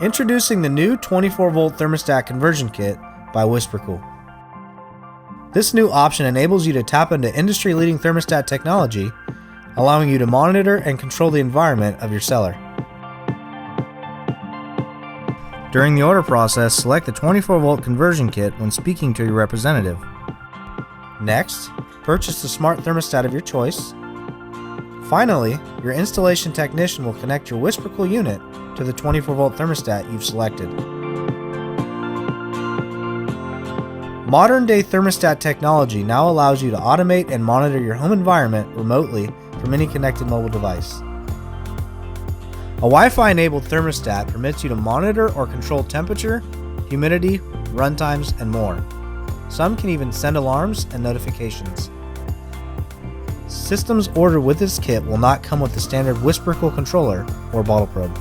Introducing the new 24-volt thermostat conversion kit by WhisperKOOL. This new option enables you to tap into industry-leading thermostat technology, allowing you to monitor and control the environment of your cellar. During the order process, select the 24-volt conversion kit when speaking to your representative. Next, purchase the smart thermostat of your choice. Finally, your installation technician will connect your WhisperKOOL unit to the 24-volt thermostat you've selected. Modern-day thermostat technology now allows you to automate and monitor your home environment remotely from any connected mobile device. A Wi-Fi enabled thermostat permits you to monitor or control temperature, humidity, runtimes, and more. Some can even send alarms and notifications. Systems ordered with this kit will not come with the standard WhisperKOOL controller or bottle probe.